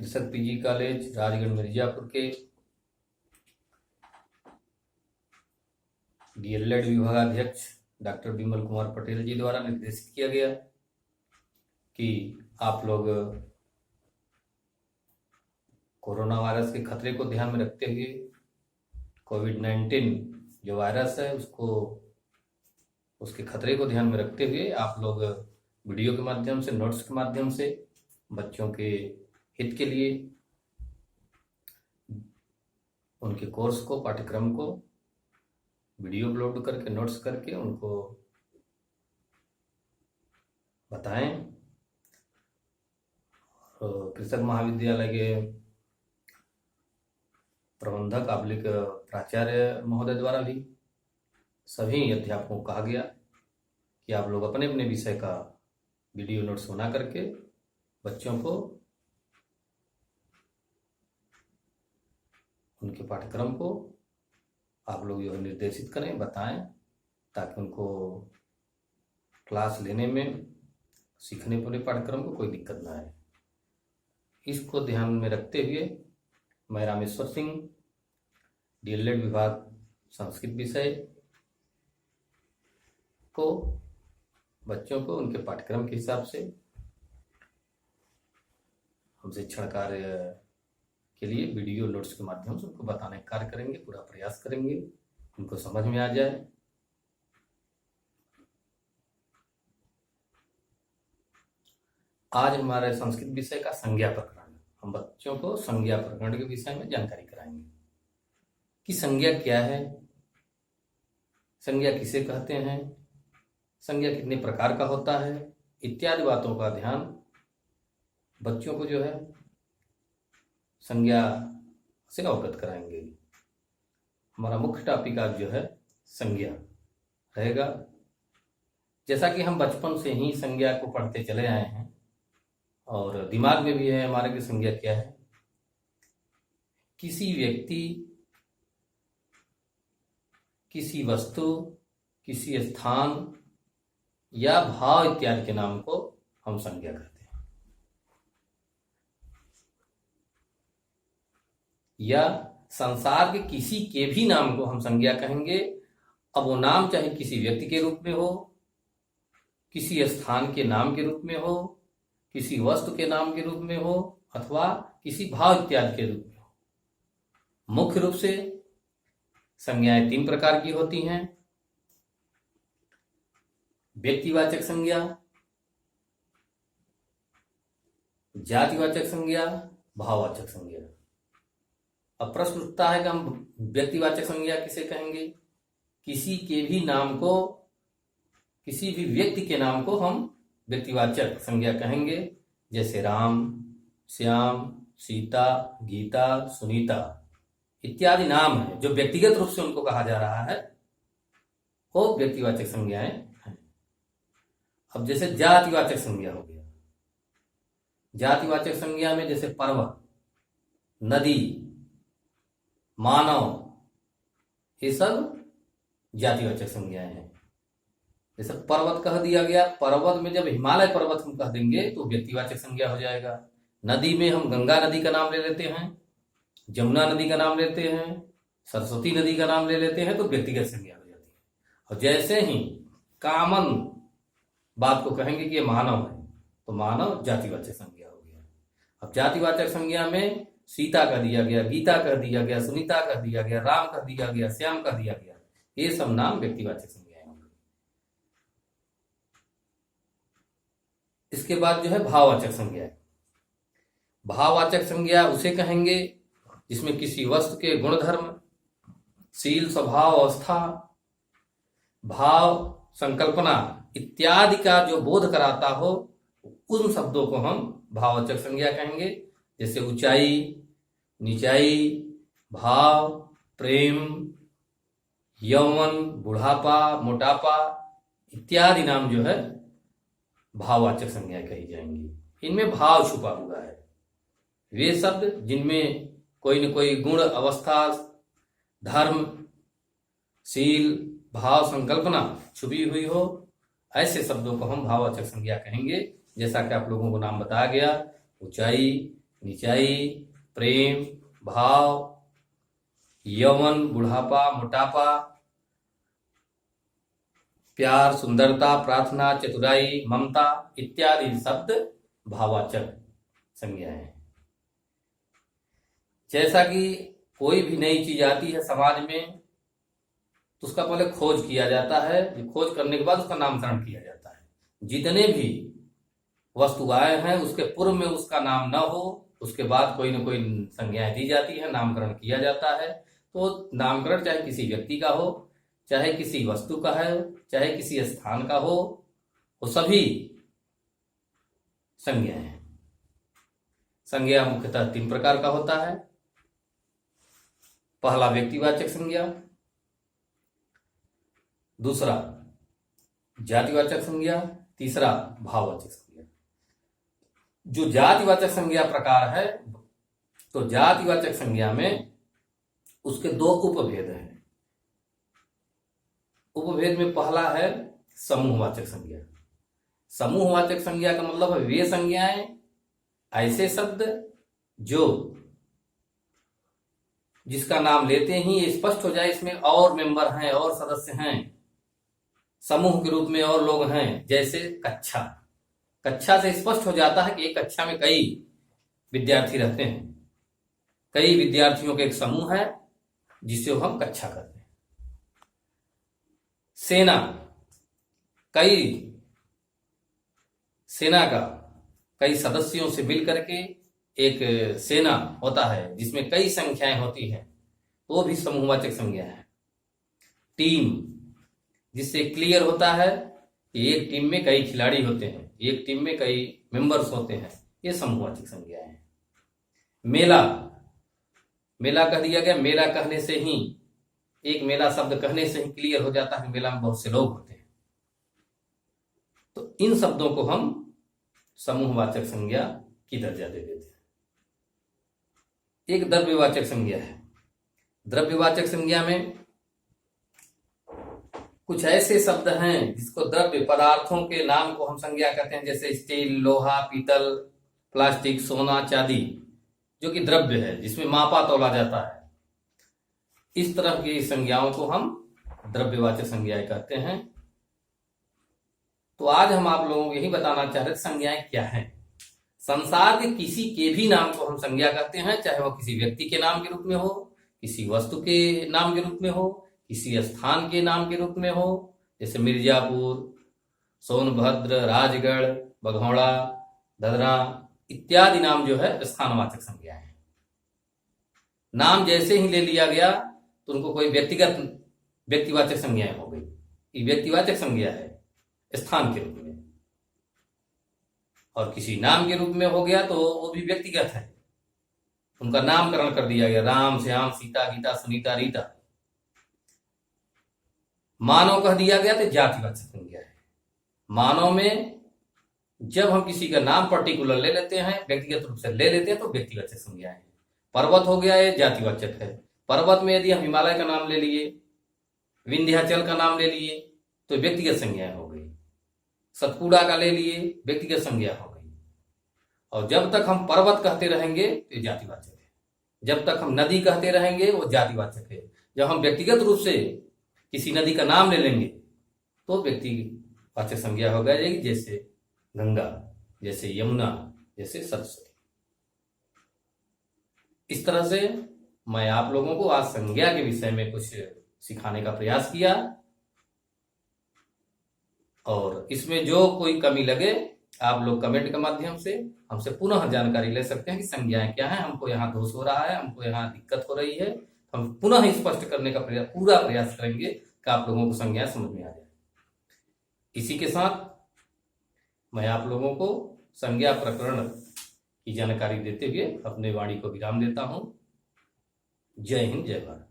कृषक PG college Rajgarh Mirzapur के DElEd विभागाध्यक्ष डॉक्टर विमल कुमार पटेल जी द्वारा निर्देशित किया गया कि आप लोग कोरोना वायरस के खतरे को ध्यान में रखते हुए कोविड-19 जो वायरस है उसके खतरे को ध्यान में रखते हुए आप लोग वीडियो के माध्यम से, नोट्स के माध्यम से बच्चों के हित के लिए उनके कोर्स को, पाठ्यक्रम को वीडियो अपलोड करके, नोट्स करके उनको बताएं। और कृषक महाविद्यालय के प्रबंधक आबलिक प्राचार्य महोदय द्वारा भी सभी अध्यापकों को कहा गया कि आप लोग अपने अपने विषय का वीडियो नोट्स बना करके बच्चों को उनके पाठ्यक्रम को आप लोग जो है निर्देशित करें, बताएं, ताकि उनको क्लास लेने में, सीखने पूरे पाठ्यक्रम को कोई दिक्कत ना आए। इसको ध्यान में रखते हुए मैं रामेश्वर सिंह, डीएलएड विभाग संस्कृत विषय को बच्चों को उनके पाठ्यक्रम के हिसाब से हम शिक्षण कार्य के लिए वीडियो नोट्स के माध्यम से उनको बताने का कार्य करेंगे, पूरा प्रयास करेंगे, उनको समझ में आ जाए। आज हमारे संस्कृत विषय का संज्ञा प्रकरण, हम बच्चों को संज्ञा प्रकरण के विषय में जानकारी कराएंगे कि संज्ञा क्या है, संज्ञा किसे कहते हैं, संज्ञा कितने प्रकार का होता है, इत्यादि बातों का ध्यान बच्चों को जो है संज्ञा से अवगत कराएंगे। हमारा मुख्य टॉपिक आज जो है संज्ञा रहेगा। जैसा कि हम बचपन से ही संज्ञा को पढ़ते चले आए हैं और दिमाग में भी है हमारे की संज्ञा क्या है। किसी व्यक्ति, किसी वस्तु, किसी स्थान या भाव इत्यादि के नाम को हम संज्ञा कहते हैं। या संसार के किसी के भी नाम को हम संज्ञा कहेंगे। अब वो नाम चाहे किसी व्यक्ति के रूप में हो, किसी स्थान के नाम के रूप में हो, किसी वस्तु के नाम के रूप में हो, अथवा किसी भाव इत्यादि के रूप में हो। मुख्य रूप से संज्ञाएं 3 प्रकार की होती हैं: व्यक्तिवाचक संज्ञा, जातिवाचक संज्ञा, भाववाचक संज्ञा। अब प्रश्न उठता है कि हम व्यक्तिवाचक संज्ञा किसे कहेंगे? किसी के भी नाम को, किसी भी व्यक्ति के नाम को हम व्यक्तिवाचक संज्ञा कहेंगे। जैसे राम, श्याम, सीता, गीता, सुनीता इत्यादि नाम है जो व्यक्तिगत रूप से उनको कहा जा रहा है, वो व्यक्तिवाचक संज्ञाएं हैं। अब जैसे जातिवाचक संज्ञा हो गया। जातिवाचक संज्ञा में जैसे पर्वत, नदी, मानव, ये सब जातिवाचक संज्ञाएं हैं। जैसे पर्वत कह दिया गया, पर्वत में जब हिमालय पर्वत हम कह देंगे तो व्यक्तिवाचक संज्ञा हो जाएगा। नदी में हम गंगा नदी का नाम ले लेते हैं, जमुना नदी का नाम लेते हैं, सरस्वती नदी का नाम ले लेते हैं, तो व्यक्तिगत संज्ञा हो जाती है। और जैसे ही कॉमन बात को कहेंगे कि ये मानव है, तो मानव जातिवाचक संज्ञा हो गया। अब जातिवाचक संज्ञा में सीता कह दिया गया, गीता कह दिया गया, सुनीता कह दिया गया, राम कह दिया गया, श्याम कह दिया गया, ये सब नाम व्यक्तिवाचक संज्ञाएं होंगे। इसके बाद जो है भाववाचक संज्ञा। भाववाचक संज्ञा उसे कहेंगे जिसमें किसी वस्तु के गुणधर्म, शील, स्वभाव, अवस्था, भाव, संकल्पना इत्यादि का जो बोध कराता हो, उन शब्दों को हम भाववाचक संज्ञा कहेंगे। जैसे ऊंचाई, नीचाई, भाव, प्रेम, यौवन, बुढ़ापा, मोटापा इत्यादि नाम जो है भाववाचक संज्ञाएं कही जाएंगी। इनमें भाव छुपा हुआ है। वे शब्द जिनमें कोई न कोई गुण, अवस्था, धर्म, शील, भाव, संकल्पना छुपी हुई हो, ऐसे शब्दों को हम भाववाचक संज्ञा कहेंगे। जैसा कि आप लोगों को नाम बताया गया, ऊंचाई, नीचाई, प्रेम, भाव, यौवन, बुढ़ापा, मोटापा, प्यार, सुंदरता, प्रार्थना, चतुराई, ममता इत्यादि शब्द भाववाचक संज्ञाएं हैं। जैसा कि कोई भी नई चीज आती है समाज में तो उसका पहले खोज किया जाता है, खोज करने के बाद उसका नामकरण किया जाता है। जितने भी वस्तु आए हैं उसके पूर्व में उसका नाम न हो, उसके बाद कोई न कोई संज्ञाएं दी जाती है, नामकरण किया जाता है। तो नामकरण चाहे किसी व्यक्ति का हो, चाहे किसी वस्तु का है, चाहे किसी स्थान का हो, वो सभी संज्ञा है। संज्ञा मुख्यतः 3 प्रकार का होता है। पहला व्यक्तिवाचक संज्ञा, दूसरा जातिवाचक संज्ञा, तीसरा भाववाचक संज्ञा। जो जातिवाचक संज्ञा प्रकार है, तो जातिवाचक संज्ञा में उसके 2 उपभेद हैं। उपभेद में पहला है समूहवाचक संज्ञा। समूहवाचक संज्ञा का मतलब है वे संज्ञाएं, ऐसे शब्द जो जिसका नाम लेते ही ये स्पष्ट हो जाए इसमें और मेंबर हैं और सदस्य हैं, समूह के रूप में और लोग हैं। जैसे कक्षा, कक्षा से स्पष्ट हो जाता है कि एक कक्षा में कई विद्यार्थी रहते हैं, कई विद्यार्थियों के एक समूह है जिसे हम कक्षा कहते हैं। सेना, कई सेना का कई सदस्यों से मिलकर के एक सेना होता है जिसमें कई संख्याएं होती हैं, तो भी समूहवाचक संज्ञा है। टीम, जिससे क्लियर होता है कि एक टीम में कई खिलाड़ी होते हैं, एक टीम में कई मेंबर्स होते हैं, ये समूहवाचक संज्ञा है। मेला, मेला कह दिया गया, मेला कहने से ही, एक मेला शब्द कहने से ही क्लियर हो जाता है मेला में बहुत से लोग होते हैं। तो इन शब्दों को हम समूहवाचक संज्ञा की दर्जा दे देते हैं। एक द्रव्यवाचक संज्ञा है। द्रव्यवाचक संज्ञा में कुछ ऐसे शब्द हैं जिसको द्रव्य पदार्थों के नाम को हम संज्ञा कहते हैं, जैसे स्टील, लोहा, पीतल, प्लास्टिक, सोना, चांदी, जो कि द्रव्य है, जिसमें मापा तोला जाता है। इस तरह की संज्ञाओं को हम द्रव्यवाचक संज्ञाएं कहते हैं। तो आज हम आप लोगों को यही बताना चाह रहे थे संज्ञाएं क्या हैं। संसार के किसी के भी नाम को हम संज्ञा कहते हैं, चाहे वह किसी व्यक्ति के नाम के रूप में हो, किसी वस्तु के नाम के रूप में हो, किसी स्थान के नाम के रूप में हो, जैसे मिर्जापुर, सोनभद्र, राजगढ़, बघौड़ा, ददरा इत्यादि नाम जो है स्थानवाचक संज्ञा है। नाम जैसे ही ले लिया गया तो उनको कोई व्यक्तिवाचक संज्ञा हो गई, ये व्यक्तिवाचक संज्ञा है स्थान के रूप में। और किसी नाम के रूप में हो गया तो वो भी व्यक्तिगत है, उनका नामकरण कर दिया गया, राम, श्याम, सीता, गीता, सुनीता, रीता। मानव कह दिया गया तो जातिवाचक संज्ञा है। मानव में जब हम किसी का नाम पर्टिकुलर ले लेते हैं, व्यक्तिगत रूप से ले लेते हैं, तो व्यक्तिवाचक संज्ञा है। पर्वत हो गया, ये जातिवाचक है। पर्वत में यदि हम हिमालय का नाम ले लिए, विंध्याचल का नाम ले लिए, तो व्यक्तिगत संज्ञा हो गई। सतपुड़ा का ले लिए, व्यक्तिगत संज्ञा हो गई। और जब तक हम पर्वत कहते रहेंगे तो जातिवाचक है, जब तक हम नदी कहते रहेंगे वो जातिवाचक है। जब हम व्यक्तिगत रूप से किसी नदी का नाम ले लेंगे तो व्यक्तिवाचक संज्ञा हो जाएगी, जैसे गंगा, जैसे यमुना, जैसे सरस्वती। इस तरह से मैं आप लोगों को आज संज्ञा के विषय में कुछ सिखाने का प्रयास किया, और इसमें जो कोई कमी लगे आप लोग कमेंट के माध्यम से हमसे पुनः जानकारी ले सकते हैं कि संज्ञाएं क्या है, हमको यहाँ दोष हो रहा है, हमको यहाँ दिक्कत हो रही है। हम पुनः स्पष्ट करने का पूरा प्रयास करेंगे कि आप लोगों को संज्ञाएं समझ में आ जाए। इसी के साथ मैं आप लोगों को संज्ञा प्रकरण की जानकारी देते हुए अपने वाणी को विराम देता हूं। जय हिंद, जय भारत।